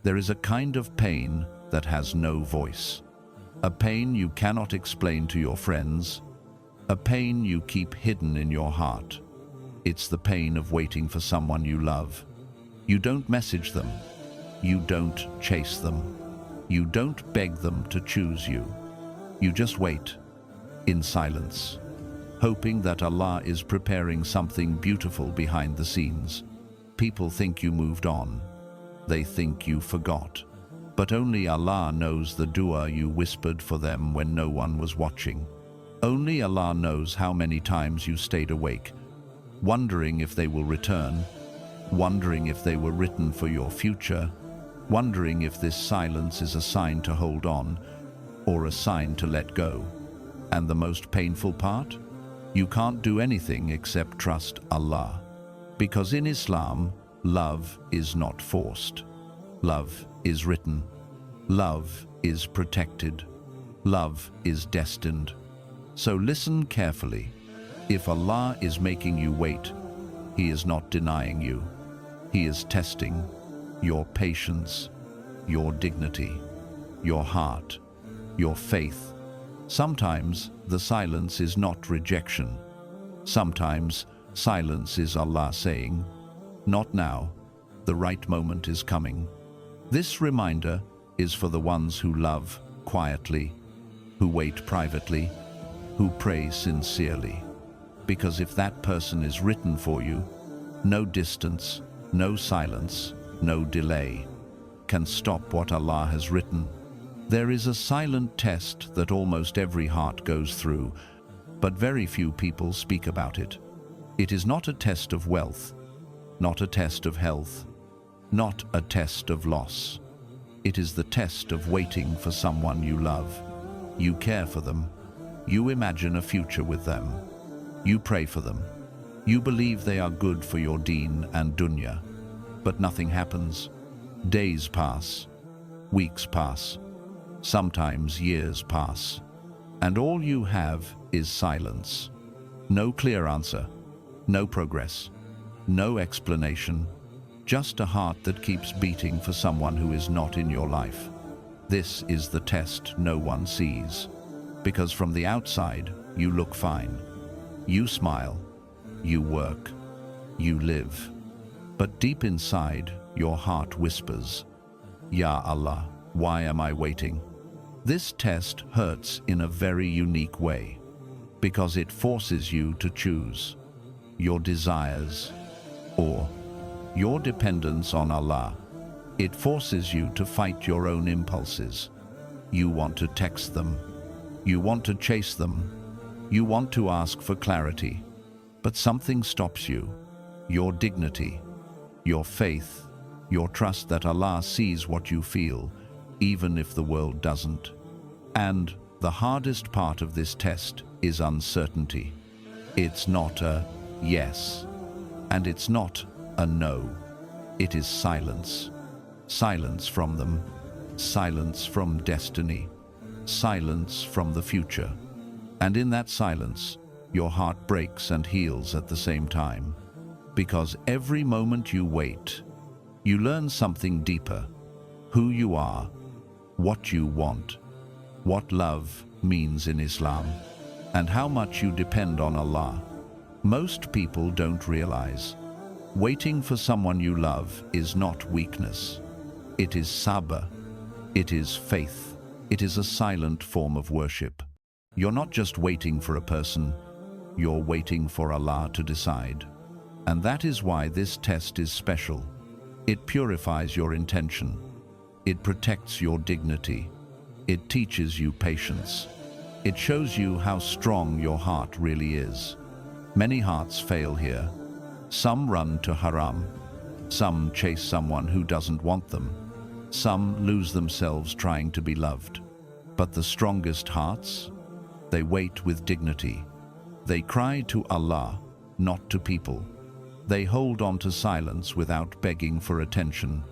There is a kind of pain that has no voice. A pain you cannot explain to your friends. A pain you keep hidden in your heart. It's the pain of waiting for someone you love. You don't message them. You don't chase them. You don't beg them to choose you. You just wait, in silence, hoping that Allah is preparing something beautiful behind the scenes. People think you moved on. They think you forgot. But only Allah knows the dua you whispered for them when no one was watching. Only Allah knows how many times you stayed awake, wondering if they will return, wondering if they were written for your future, wondering if this silence is a sign to hold on or a sign to let go. And the most painful part? You can't do anything except trust Allah. Because in Islam, love is not forced. Love is written. Love is protected. Love is destined. So listen carefully. If Allah is making you wait, He is not denying you. He is testing your patience, your dignity, your heart, your faith. Sometimes the silence is not rejection. Sometimes silence is Allah saying, "Not now, the right moment is coming." This reminder is for the ones who love quietly, who wait privately, who pray sincerely. Because if that person is written for you, no distance, no silence, no delay can stop what Allah has written. There is a silent test that almost every heart goes through, but very few people speak about it. It is not a test of wealth, not a test of health, not a test of loss. It is the test of waiting for someone you love. You care for them. You imagine a future with them. You pray for them. You believe they are good for your deen and dunya. But nothing happens. Days pass. Weeks pass. Sometimes years pass. And all you have is silence. No clear answer. No progress. No explanation. Just a heart that keeps beating for someone who is not in your life. This is the test no one sees. Because from the outside, you look fine. You smile. You work. You live. But deep inside, your heart whispers, "Ya Allah, why am I waiting?" This test hurts in a very unique way, because it forces you to choose your desires or your dependence on Allah. It forces you to fight your own impulses. You want to text them. You want to chase them. You want to ask for clarity. But something stops you. Your dignity, your faith, your trust that Allah sees what you feel, even if the world doesn't. And the hardest part of this test is uncertainty. It's not a yes, and it's not a no. It is silence. Silence from them. Silence from destiny. Silence from the future. And in that silence, your heart breaks and heals at the same time. Because every moment you wait, you learn something deeper. Who you are, what you want, what love means in Islam, and how much you depend on Allah. Most people don't realize. Waiting for someone you love is not weakness. It is sabr. It is faith. It is a silent form of worship. You're not just waiting for a person, you're waiting for Allah to decide. And that is why this test is special. It purifies your intention. It protects your dignity. It teaches you patience. It shows you how strong your heart really is. Many hearts fail here. Some run to haram. Some chase someone who doesn't want them. Some lose themselves trying to be loved. But the strongest hearts, they wait with dignity. They cry to Allah, not to people. They hold on to silence without begging for attention.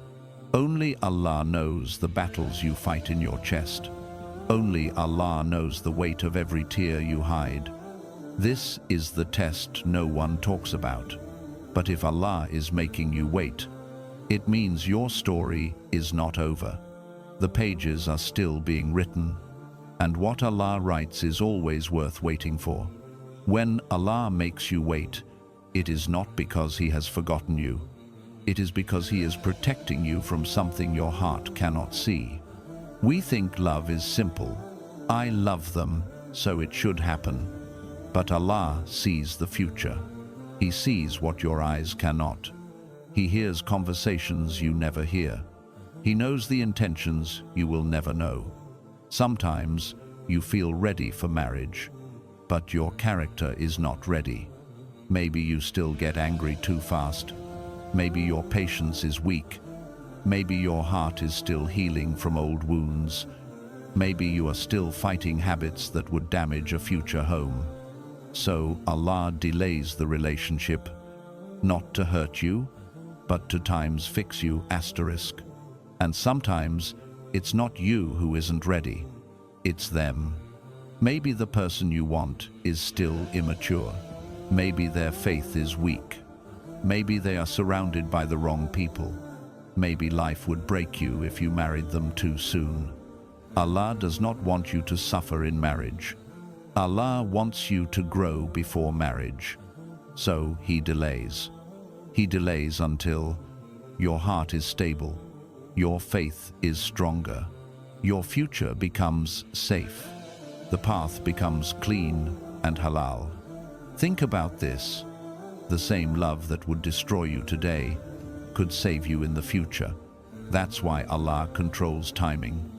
Only Allah knows the battles you fight in your chest. Only Allah knows the weight of every tear you hide. This is the test no one talks about. But if Allah is making you wait, It means your story is not over. The pages are still being written, and what Allah writes is always worth waiting for. When Allah makes you wait, it is not because He has forgotten you. It is because He is protecting you from something your heart cannot see. We think love is simple. I love them, so it should happen. But Allah sees the future. He sees what your eyes cannot. He hears conversations you never hear. He knows the intentions you will never know. Sometimes you feel ready for marriage, but your character is not ready. Maybe you still get angry too fast. Maybe your patience is weak. Maybe your heart is still healing from old wounds. Maybe you are still fighting habits that would damage a future home. So Allah delays the relationship, not to hurt you, but to times fix you, asterisk. And sometimes it's not you who isn't ready, it's them. Maybe the person you want is still immature. Maybe their faith is weak. Maybe they are surrounded by the wrong people. Maybe life would break you if you married them too soon. Allah does not want you to suffer in marriage. Allah wants you to grow before marriage. So He delays. He delays until your heart is stable, your faith is stronger, your future becomes safe, the path becomes clean and halal. Think about this. The same love that would destroy you today could save you in the future. That's why Allah controls timing.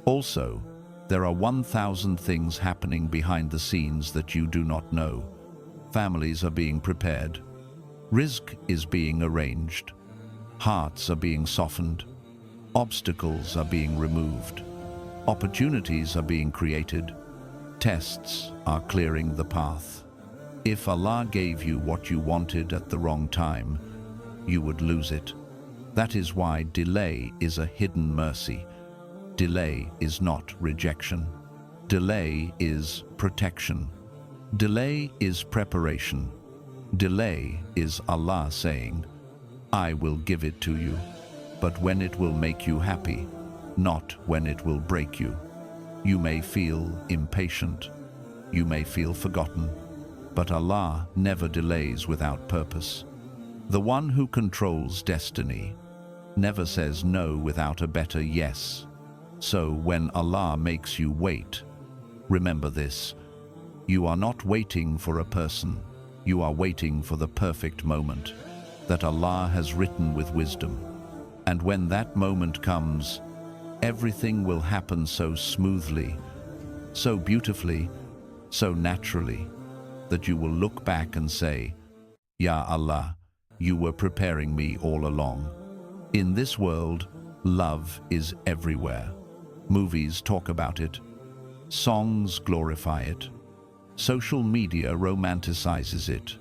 Also, there are 1,000 things happening behind the scenes that you do not know. Families are being prepared. Rizq is being arranged. Hearts are being softened. Obstacles are being removed. Opportunities are being created. Tests are clearing the path. If Allah gave you what you wanted at the wrong time, you would lose it. That is why delay is a hidden mercy. Delay is not rejection. Delay is protection. Delay is preparation. Delay is Allah saying, I will give it to you, but when it will make you happy, not when it will break you. You may feel impatient. You may feel forgotten. But Allah never delays without purpose. The one who controls destiny never says no without a better yes. So when Allah makes you wait, remember this: you are not waiting for a person, you are waiting for the perfect moment that Allah has written with wisdom. And when that moment comes, everything will happen so smoothly, so beautifully, so naturally, that you will look back and say, Ya Allah, you were preparing me all along. In this world, love is everywhere. Movies talk about it. Songs glorify it. Social media romanticizes it.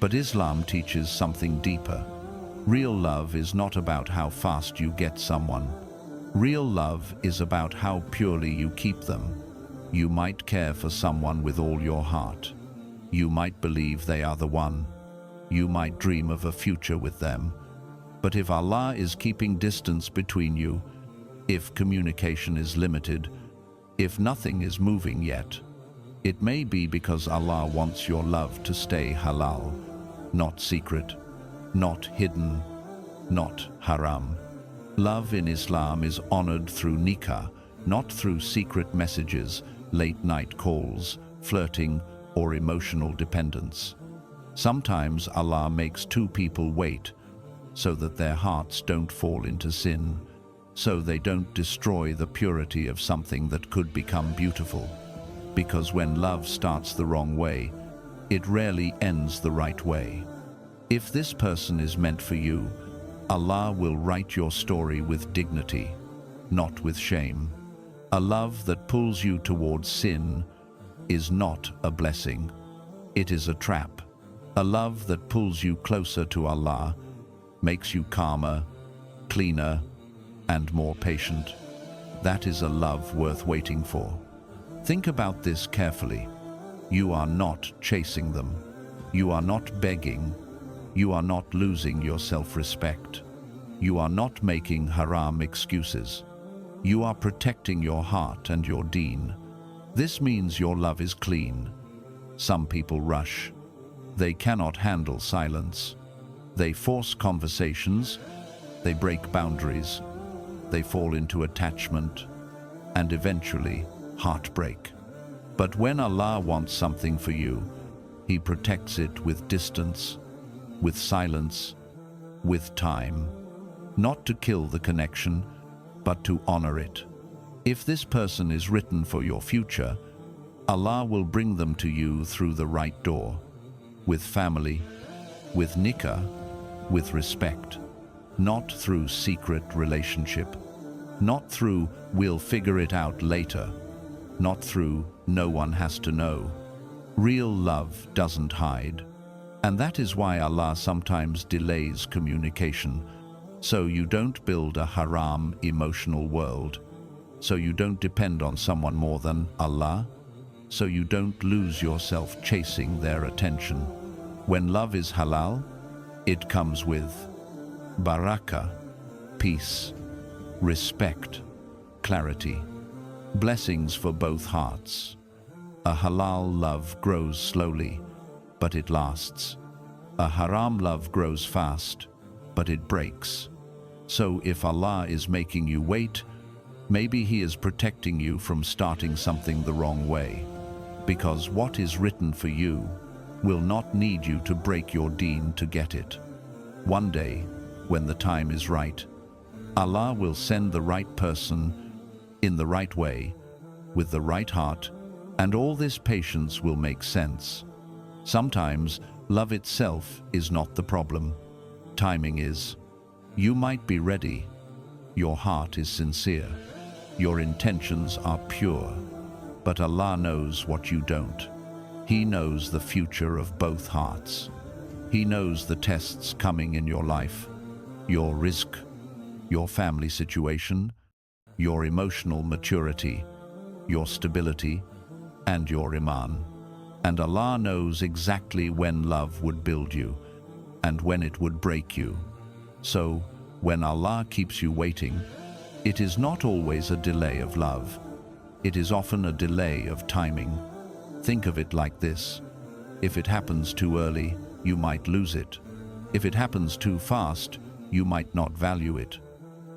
But Islam teaches something deeper. Real love is not about how fast you get someone. Real love is about how purely you keep them. You might care for someone with all your heart. You might believe they are the one. You might dream of a future with them. But if Allah is keeping distance between you, if communication is limited, if nothing is moving yet, it may be because Allah wants your love to stay halal, not secret, not hidden, not haram. Love in Islam is honored through nikah, not through secret messages, late-night calls, flirting, or emotional dependence. Sometimes Allah makes two people wait so that their hearts don't fall into sin, so they don't destroy the purity of something that could become beautiful. Because when love starts the wrong way, it rarely ends the right way. If this person is meant for you, Allah will write your story with dignity, not with shame. A love that pulls you towards sin is not a blessing. It is a trap. A love that pulls you closer to Allah makes you calmer, cleaner, and more patient. That is a love worth waiting for. Think about this carefully. You are not chasing them. You are not begging. You are not losing your self-respect. You are not making haram excuses. You are protecting your heart and your deen. This means your love is clean. Some people rush. They cannot handle silence. They force conversations. They break boundaries. They fall into attachment and eventually heartbreak. But when Allah wants something for you, He protects it with distance, with silence, with time. Not to kill the connection, but to honor it. If this person is written for your future, Allah will bring them to you through the right door, with family, with nikah, with respect, not through secret relationship, not through we'll figure it out later, not through no one has to know. Real love doesn't hide, and that is why Allah sometimes delays communication, so you don't build a haram emotional world, so you don't depend on someone more than Allah, so you don't lose yourself chasing their attention. When love is halal, it comes with barakah, peace, respect, clarity, blessings for both hearts. A halal love grows slowly, but it lasts. A haram love grows fast, but it breaks. So if Allah is making you wait, maybe He is protecting you from starting something the wrong way, because what is written for you will not need you to break your deen to get it. One day, when the time is right, Allah will send the right person in the right way, with the right heart, and all this patience will make sense. Sometimes love itself is not the problem. Timing is. You might be ready. Your heart is sincere. Your intentions are pure. But Allah knows what you don't. He knows the future of both hearts. He knows the tests coming in your life, your risk, your family situation, your emotional maturity, your stability, and your iman. And Allah knows exactly when love would build you and when it would break you. So, when Allah keeps you waiting, it is not always a delay of love. It is often a delay of timing. Think of it like this. If it happens too early, you might lose it. If it happens too fast, you might not value it.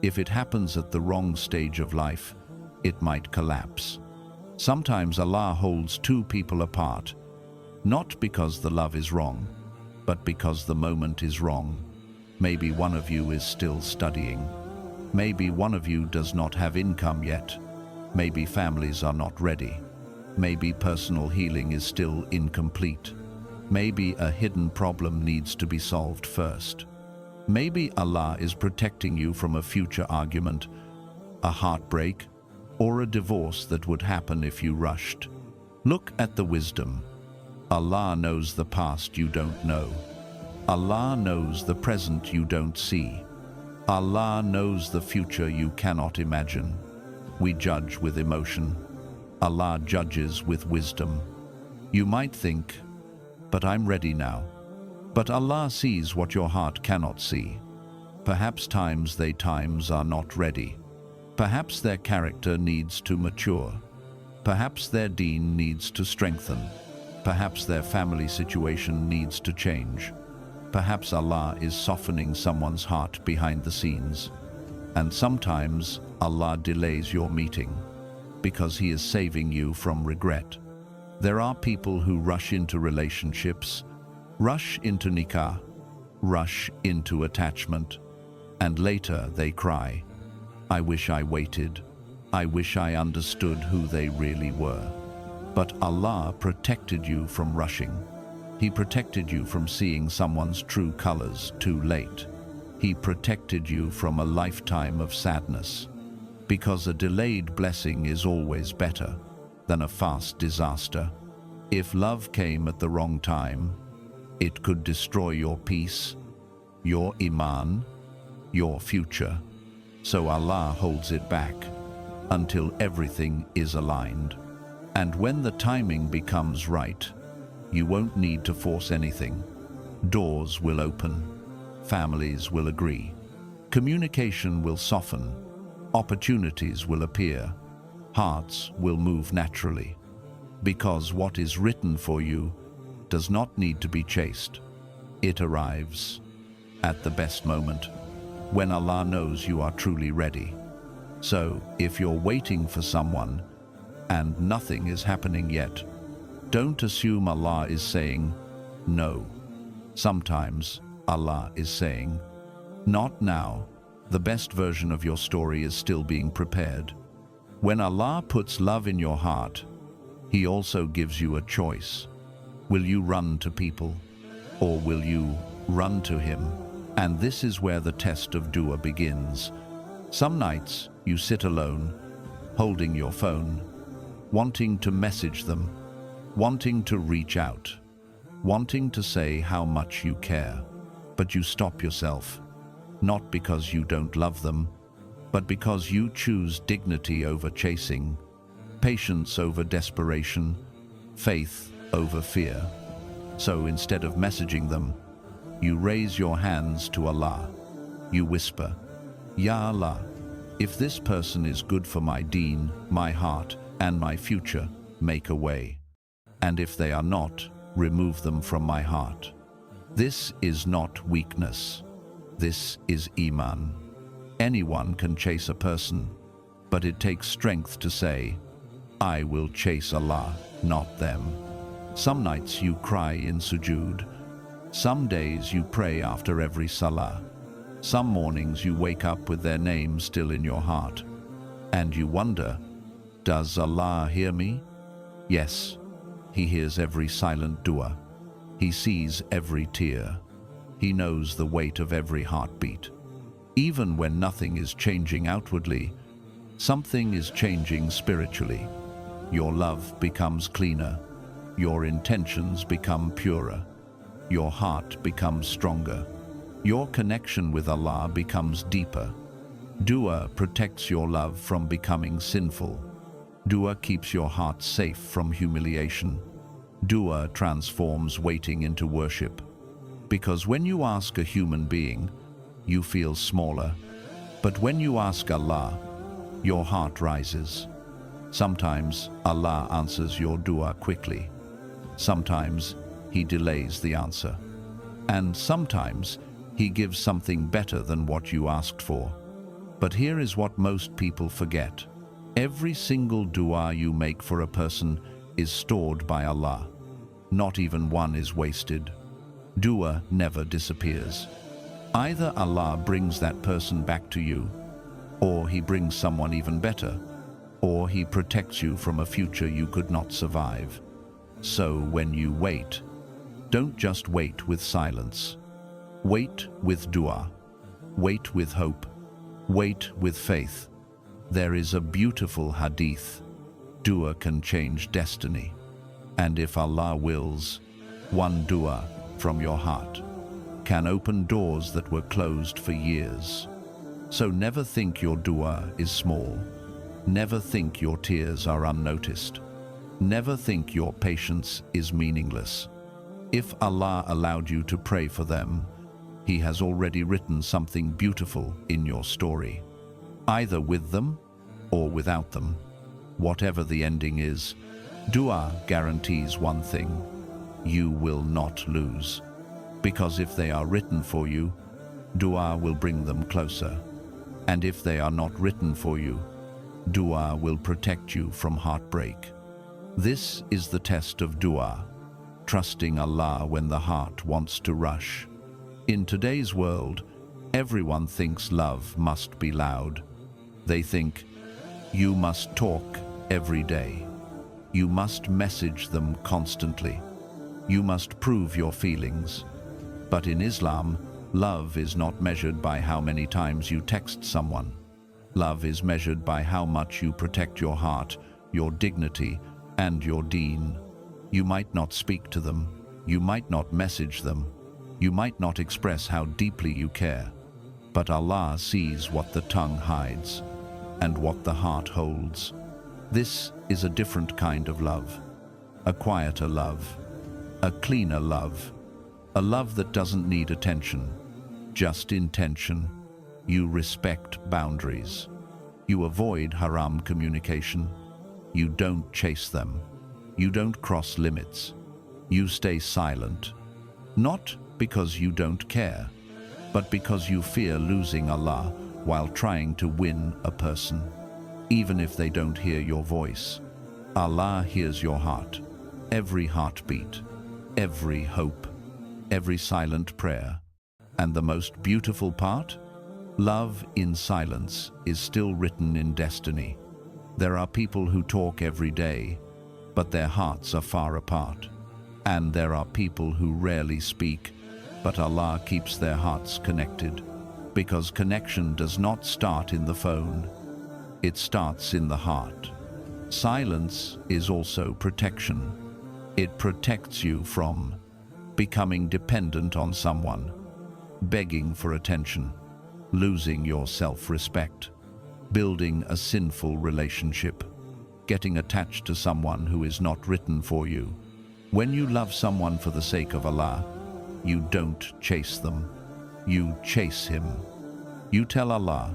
If it happens at the wrong stage of life, it might collapse. Sometimes Allah holds two people apart, not because the love is wrong, but because the moment is wrong. Maybe one of you is still studying. Maybe one of you does not have income yet. Maybe families are not ready. Maybe personal healing is still incomplete. Maybe a hidden problem needs to be solved first. Maybe Allah is protecting you from a future argument, a heartbreak, or a divorce that would happen if you rushed. Look at the wisdom. Allah knows the past you don't know. Allah knows the present you don't see. Allah knows the future you cannot imagine. We judge with emotion. Allah judges with wisdom. You might think, but I'm ready now. But Allah sees what your heart cannot see. Perhaps times are not ready. Perhaps their character needs to mature. Perhaps their deen needs to strengthen. Perhaps their family situation needs to change. Perhaps Allah is softening someone's heart behind the scenes. And sometimes Allah delays your meeting because He is saving you from regret. There are people who rush into relationships, rush into nikah, rush into attachment, and later they cry, I wish I waited. I wish I understood who they really were. But Allah protected you from rushing. He protected you from seeing someone's true colors too late. He protected you from a lifetime of sadness. Because a delayed blessing is always better than a fast disaster. If love came at the wrong time, it could destroy your peace, your iman, your future. So Allah holds it back until everything is aligned. And when the timing becomes right, you won't need to force anything. Doors will open. Families will agree. Communication will soften, opportunities will appear, hearts will move naturally. Because what is written for you does not need to be chased. It arrives at the best moment, when Allah knows you are truly ready. So, if you're waiting for someone and nothing is happening yet, don't assume Allah is saying no. Sometimes Allah is saying, not now. The best version of your story is still being prepared. When Allah puts love in your heart, He also gives you a choice. Will you run to people, or will you run to Him? And this is where the test of dua begins. Some nights you sit alone, holding your phone, wanting to message them, wanting to reach out, wanting to say how much you care, but you stop yourself, not because you don't love them, but because you choose dignity over chasing, patience over desperation, faith over fear. So instead of messaging them, you raise your hands to Allah. You whisper, Ya Allah, if this person is good for my deen, my heart, and my future, make a way. And if they are not, remove them from my heart. This is not weakness. This is Iman. Anyone can chase a person, but it takes strength to say, I will chase Allah, not them. Some nights you cry in sujood. Some days you pray after every salah. Some mornings you wake up with their name still in your heart. And you wonder, does Allah hear me? Yes, He hears every silent dua. He sees every tear. He knows the weight of every heartbeat. Even when nothing is changing outwardly, something is changing spiritually. Your love becomes cleaner. Your intentions become purer. Your heart becomes stronger. Your connection with Allah becomes deeper. Dua protects your love from becoming sinful. Dua keeps your heart safe from humiliation. Dua transforms waiting into worship. Because when you ask a human being, you feel smaller. But when you ask Allah, your heart rises. Sometimes Allah answers your dua quickly. Sometimes He delays the answer. And sometimes He gives something better than what you asked for. But here is what most people forget. Every single dua you make for a person is stored by Allah. Not even one is wasted. Dua never disappears. Either Allah brings that person back to you, or He brings someone even better, or He protects you from a future you could not survive. So when you wait, don't just wait with silence. Wait with dua. Wait with hope. Wait with faith. There is a beautiful hadith. Dua can change destiny. And if Allah wills, one dua from your heart can open doors that were closed for years. So never think your dua is small. Never think your tears are unnoticed. Never think your patience is meaningless. If Allah allowed you to pray for them, He has already written something beautiful in your story. Either with them or without them. Whatever the ending is, dua guarantees one thing: you will not lose. Because if they are written for you, dua will bring them closer. And if they are not written for you, dua will protect you from heartbreak. This is the test of dua, trusting Allah when the heart wants to rush. In today's world, everyone thinks love must be loud. They think, you must talk every day. You must message them constantly. You must prove your feelings. But in Islam, love is not measured by how many times you text someone. Love is measured by how much you protect your heart, your dignity, and your deen. You might not speak to them. You might not message them. You might not express how deeply you care. But Allah sees what the tongue hides and what the heart holds. This is a different kind of love. A quieter love. A cleaner love. A love that doesn't need attention, just intention. You respect boundaries. You avoid haram communication. You don't chase them. You don't cross limits. You stay silent. Not because you don't care, but because you fear losing Allah while trying to win a person. Even if they don't hear your voice, Allah hears your heart, every heartbeat, every hope, every silent prayer. And the most beautiful part? Love in silence is still written in destiny. There are people who talk every day, but their hearts are far apart. And there are people who rarely speak, but Allah keeps their hearts connected. Because connection does not start in the phone, it starts in the heart. Silence is also protection. It protects you from becoming dependent on someone, begging for attention, losing your self-respect, building a sinful relationship, getting attached to someone who is not written for you. When you love someone for the sake of Allah, you don't chase them, you chase Him. You tell Allah,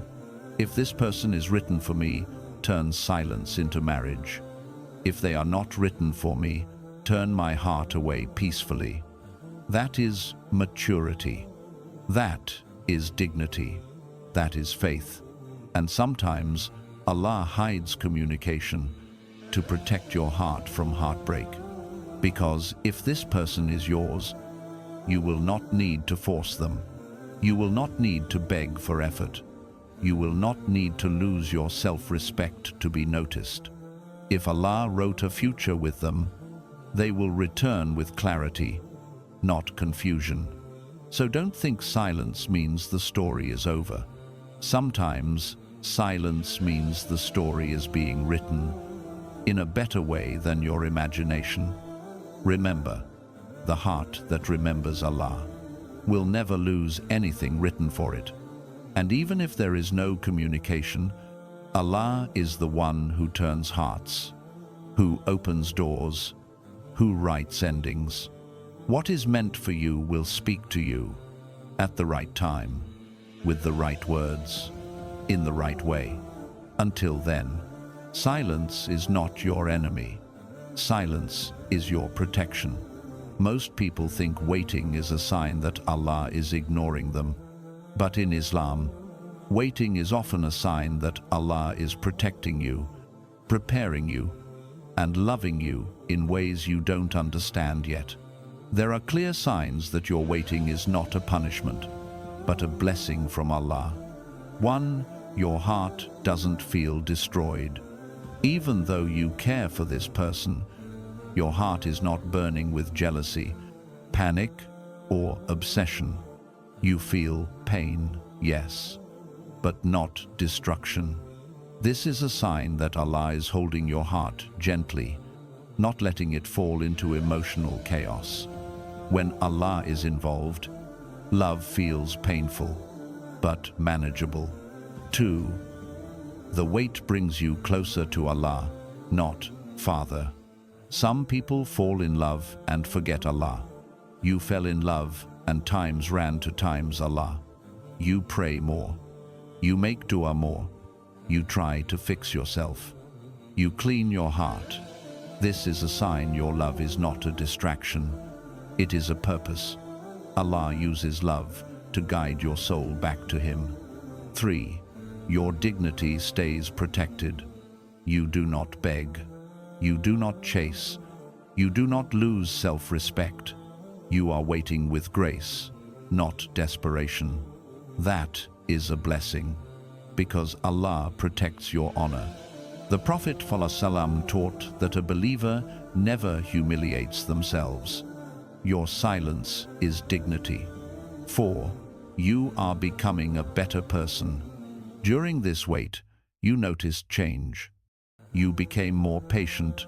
if this person is written for me, turn silence into marriage. If they are not written for me, turn my heart away peacefully. That is maturity. That is dignity. That is faith. And sometimes Allah hides communication to protect your heart from heartbreak. Because if this person is yours, you will not need to force them. You will not need to beg for effort. You will not need to lose your self-respect to be noticed. If Allah wrote a future with them, they will return with clarity, not confusion. So don't think silence means the story is over. Sometimes silence means the story is being written in a better way than your imagination. Remember, the heart that remembers Allah will never lose anything written for it. And even if there is no communication, Allah is the one who turns hearts, who opens doors, who writes endings. What is meant for you will speak to you at the right time, with the right words, in the right way. Until then, silence is not your enemy. Silence is your protection. Most people think waiting is a sign that Allah is ignoring them. But in Islam, waiting is often a sign that Allah is protecting you, preparing you, and loving you in ways you don't understand yet. There are clear signs that your waiting is not a punishment, but a blessing from Allah. 1. Your heart doesn't feel destroyed. Even though you care for this person, your heart is not burning with jealousy, panic, or obsession. You feel pain, yes, but not destruction. This is a sign that Allah is holding your heart gently, not letting it fall into emotional chaos. When Allah is involved, love feels painful, but manageable. 2. The wait brings you closer to Allah, not farther. Some people fall in love and forget Allah. You fell in love and times ran to times Allah. You pray more. You make dua more. You try to fix yourself. You clean your heart. This is a sign your love is not a distraction. It is a purpose. Allah uses love to guide your soul back to Him. 3. Your dignity stays protected. You do not beg. You do not chase. You do not lose self-respect. You are waiting with grace, not desperation. That is a blessing, because Allah protects your honor. The Prophet ﷺ taught that a believer never humiliates themselves. Your silence is dignity. 4. You are becoming a better person. During this wait, you noticed change. You became more patient,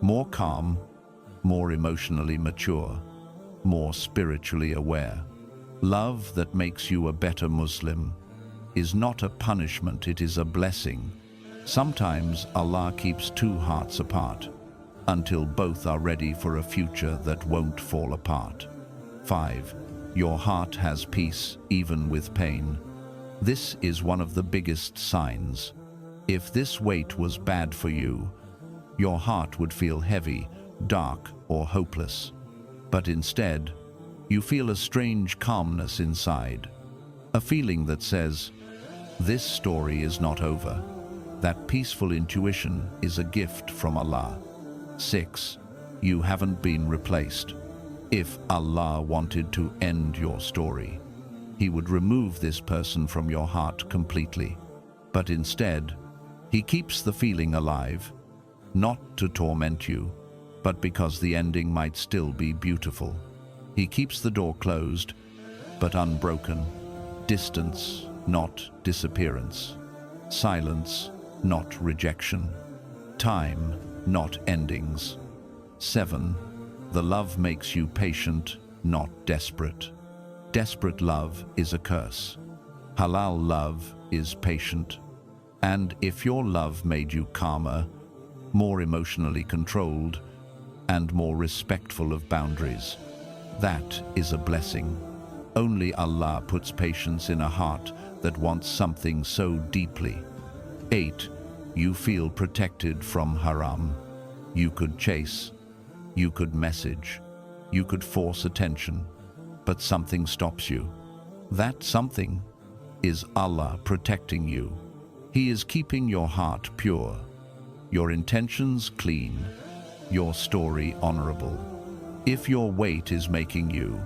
more calm, more emotionally mature, more spiritually aware. Love that makes you a better Muslim is not a punishment, it is a blessing. Sometimes Allah keeps two hearts apart until both are ready for a future that won't fall apart. 5. Your heart has peace even with pain. This is one of the biggest signs. If this weight was bad for you, your heart would feel heavy, dark, or hopeless. But instead, you feel a strange calmness inside, a feeling that says, this story is not over. That peaceful intuition is a gift from Allah. 6. You haven't been replaced. If Allah wanted to end your story, He would remove this person from your heart completely. But instead, He keeps the feeling alive, not to torment you, but because the ending might still be beautiful. He keeps the door closed, but unbroken. Distance, not disappearance. Silence, not rejection. Time, not endings. 7. The love makes you patient, not desperate. Desperate love is a curse. Halal love is patient. And if your love made you calmer, more emotionally controlled, and more respectful of boundaries, that is a blessing. Only Allah puts patience in a heart that wants something so deeply. 8. You feel protected from haram. You could chase, you could message, you could force attention, but something stops you. That something is Allah protecting you. He is keeping your heart pure, your intentions clean, your story honorable. If your weight is making you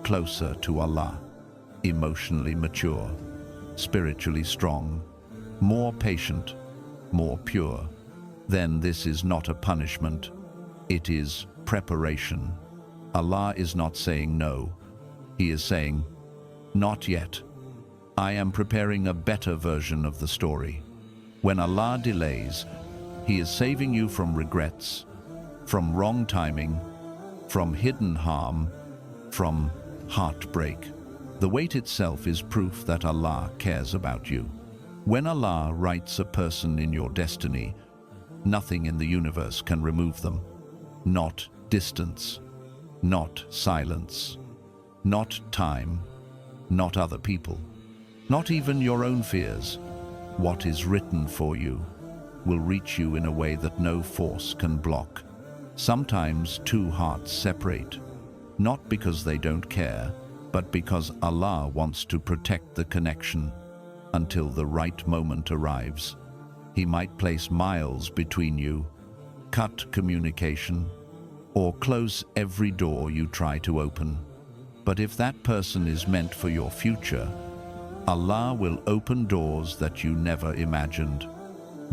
closer to Allah, emotionally mature, spiritually strong, more patient, more pure, then this is not a punishment, it is preparation. Allah is not saying no. He is saying, not yet. I am preparing a better version of the story. When Allah delays, He is saving you from regrets, from wrong timing, from hidden harm, from heartbreak. The wait itself is proof that Allah cares about you. When Allah writes a person in your destiny, nothing in the universe can remove them. Not distance, not silence, not time, not other people, not even your own fears. What is written for you will reach you in a way that no force can block. Sometimes two hearts separate, not because they don't care, but because Allah wants to protect the connection until the right moment arrives. He might place miles between you, cut communication, or close every door you try to open. But if that person is meant for your future, Allah will open doors that you never imagined.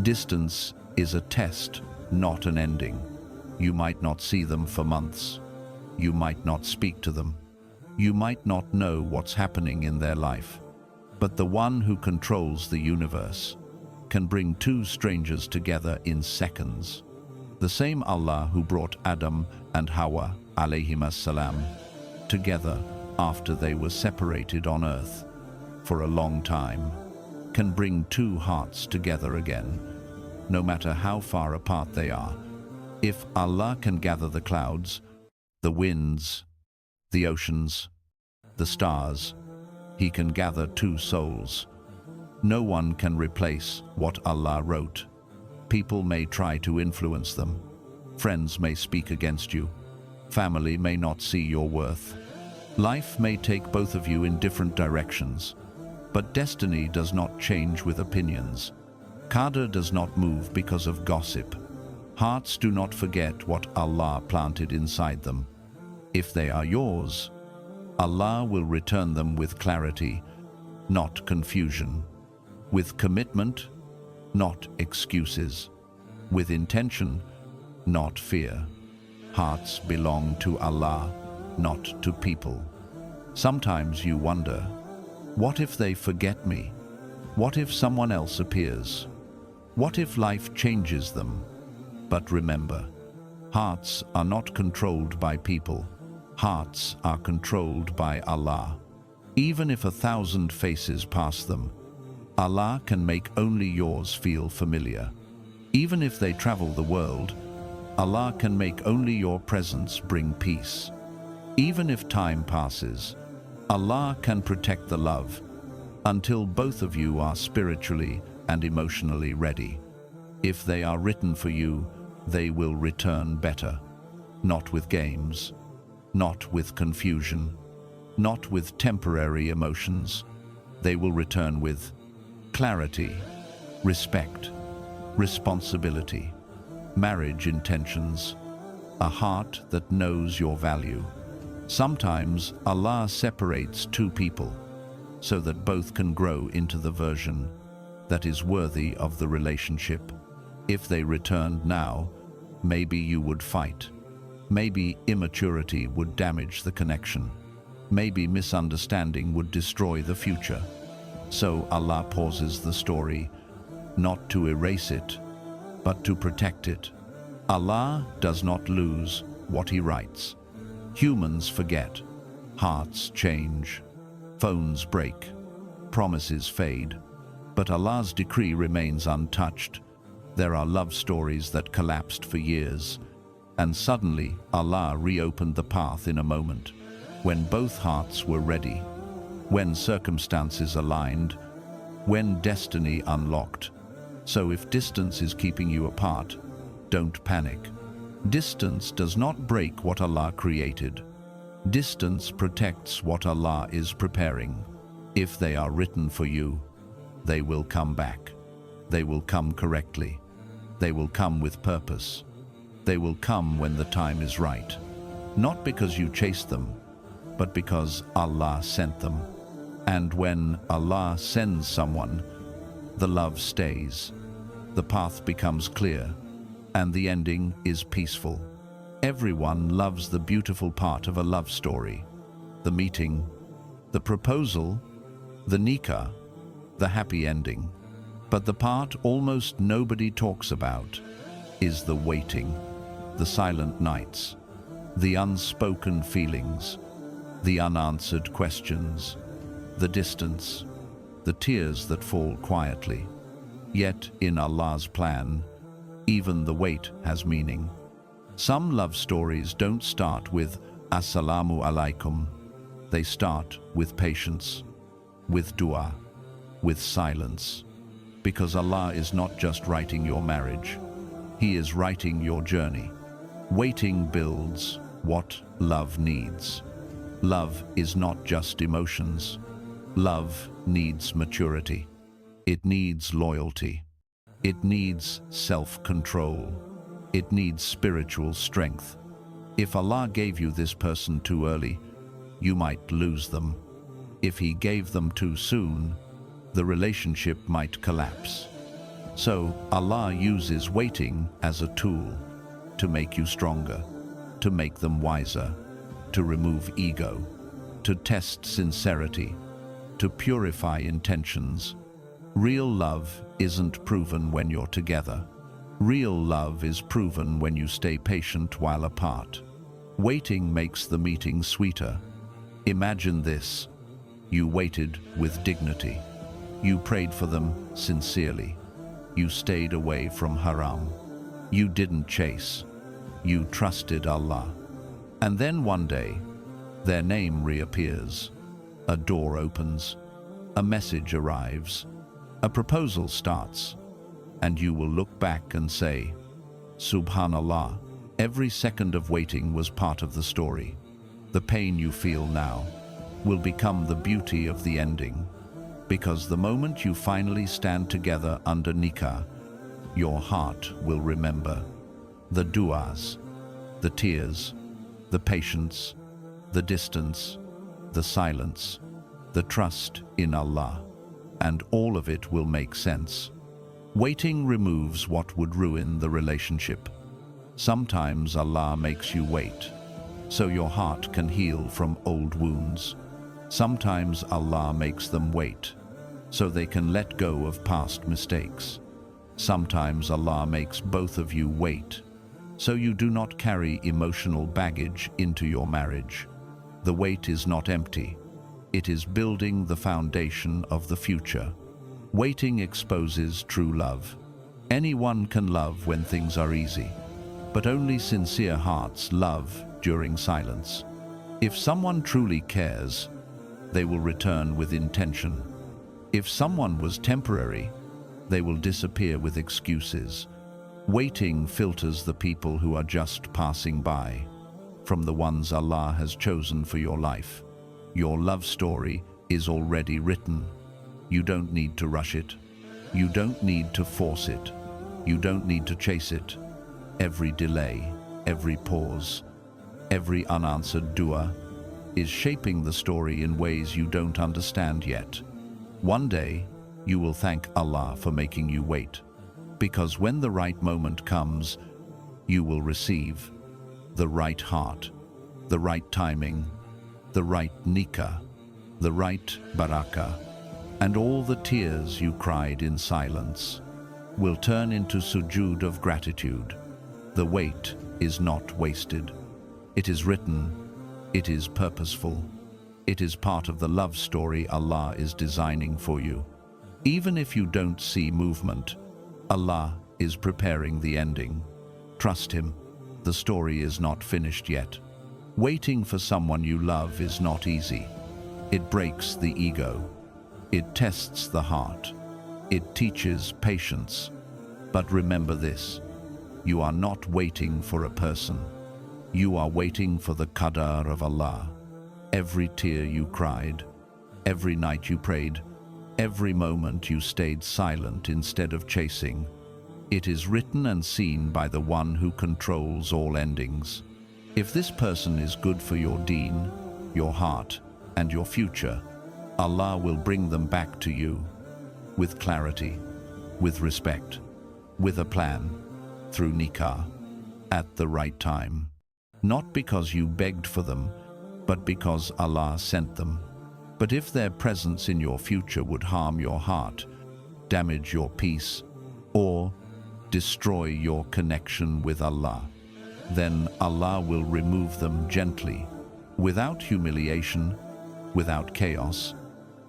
Distance is a test, not an ending. You might not see them for months. You might not speak to them. You might not know what's happening in their life. But the one who controls the universe can bring two strangers together in seconds. The same Allah who brought Adam and Hawa alayhim as-salam together after they were separated on earth for a long time can bring two hearts together again, no matter how far apart they are. If Allah can gather the clouds, the winds, the oceans, the stars, He can gather two souls. No one can replace what Allah wrote. People may try to influence them. Friends may speak against you. Family may not see your worth. Life may take both of you in different directions. But destiny does not change with opinions. Qadr does not move because of gossip. Hearts do not forget what Allah planted inside them. If they are yours, Allah will return them with clarity, not confusion. With commitment, not excuses. With intention, not fear. Hearts belong to Allah, not to people. Sometimes you wonder, what if they forget me? What if someone else appears? What if life changes them? But remember, hearts are not controlled by people. Hearts are controlled by Allah. Even if 1,000 faces pass them, Allah can make only yours feel familiar. Even if they travel the world, Allah can make only your presence bring peace. Even if time passes, Allah can protect the love, until both of you are spiritually and emotionally ready. If they are written for you, they will return better. Not with games, not with confusion, not with temporary emotions. They will return with clarity, respect, responsibility, marriage intentions, a heart that knows your value. Sometimes Allah separates two people so that both can grow into the version that is worthy of the relationship. If they returned now, maybe you would fight. Maybe immaturity would damage the connection. Maybe misunderstanding would destroy the future. So Allah pauses the story, not to erase it, but to protect it. Allah does not lose what He writes. Humans forget, hearts change, phones break, promises fade, but Allah's decree remains untouched. There are love stories that collapsed for years, and suddenly Allah reopened the path in a moment, when both hearts were ready, when circumstances aligned, when destiny unlocked. So if distance is keeping you apart, don't panic. Distance does not break what Allah created. Distance protects what Allah is preparing. If they are written for you, they will come back. They will come correctly. They will come with purpose. They will come when the time is right. Not because you chased them, but because Allah sent them. And when Allah sends someone, the love stays. The path becomes clear, and the ending is peaceful. Everyone loves the beautiful part of a love story. The meeting, the proposal, the nikah, the happy ending. But the part almost nobody talks about is the waiting, the silent nights, the unspoken feelings, the unanswered questions, the distance, the tears that fall quietly. Yet in Allah's plan, even the wait has meaning. Some love stories don't start with Assalamu alaikum. They start with patience, with dua, with silence. Because Allah is not just writing your marriage, He is writing your journey. Waiting builds what love needs. Love is not just emotions. Love needs maturity. It needs loyalty. It needs self-control. It needs spiritual strength. If Allah gave you this person too early, you might lose them. If He gave them too soon, the relationship might collapse. So Allah uses waiting as a tool to make you stronger, to make them wiser, to remove ego, to test sincerity, to purify intentions. Real love isn't proven when you're together. Real love is proven when you stay patient while apart. Waiting makes the meeting sweeter. Imagine this. You waited with dignity. You prayed for them sincerely. You stayed away from haram. You didn't chase. You trusted Allah. And then one day, their name reappears. A door opens. A message arrives. A proposal starts. And you will look back and say, Subhanallah, every second of waiting was part of the story. The pain you feel now will become the beauty of the ending. Because the moment you finally stand together under nikah, your heart will remember the du'as, the tears, the patience, the distance, the silence, the trust in Allah, and all of it will make sense. Waiting removes what would ruin the relationship. Sometimes Allah makes you wait, so your heart can heal from old wounds. Sometimes Allah makes them wait, so they can let go of past mistakes. Sometimes Allah makes both of you wait, so you do not carry emotional baggage into your marriage. The wait is not empty. It is building the foundation of the future. Waiting exposes true love. Anyone can love when things are easy, but only sincere hearts love during silence. If someone truly cares, they will return with intention. If someone was temporary, they will disappear with excuses. Waiting filters the people who are just passing by from the ones Allah has chosen for your life. Your love story is already written. You don't need to rush it. You don't need to force it. You don't need to chase it. Every delay, every pause, every unanswered dua is shaping the story in ways you don't understand yet. One day, you will thank Allah for making you wait, because when the right moment comes, you will receive the right heart, the right timing, the right nikah, the right barakah, and all the tears you cried in silence will turn into sujood of gratitude. The wait is not wasted. It is written. It is purposeful. It is part of the love story Allah is designing for you. Even if you don't see movement, Allah is preparing the ending. Trust Him. The story is not finished yet. Waiting for someone you love is not easy. It breaks the ego. It tests the heart. It teaches patience. But remember this, you are not waiting for a person. You are waiting for the qadar of Allah. Every tear you cried, every night you prayed, every moment you stayed silent instead of chasing, it is written and seen by the one who controls all endings. If this person is good for your deen, your heart, and your future, Allah will bring them back to you with clarity, with respect, with a plan, through nikah, at the right time. Not because you begged for them, but because Allah sent them. But if their presence in your future would harm your heart, damage your peace, or destroy your connection with Allah, then Allah will remove them gently, without humiliation, without chaos,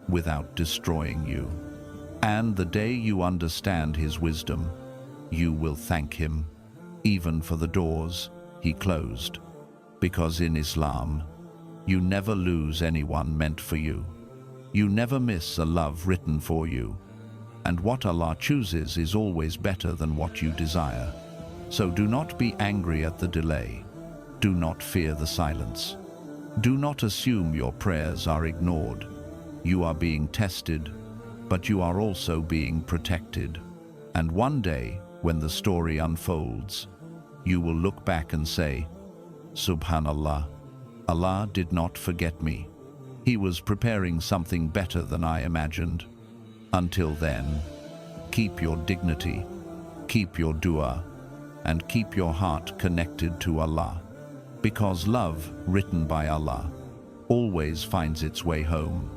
without destroying you. And the day you understand His wisdom, you will thank Him, even for the doors He closed. Because in Islam, you never lose anyone meant for you. You never miss a love written for you. And what Allah chooses is always better than what you desire. So do not be angry at the delay. Do not fear the silence. Do not assume your prayers are ignored. You are being tested, but you are also being protected. And one day, when the story unfolds, you will look back and say, Subhanallah, Allah did not forget me. He was preparing something better than I imagined. Until then, keep your dignity, keep your dua, and keep your heart connected to Allah. Because love, written by Allah, always finds its way home.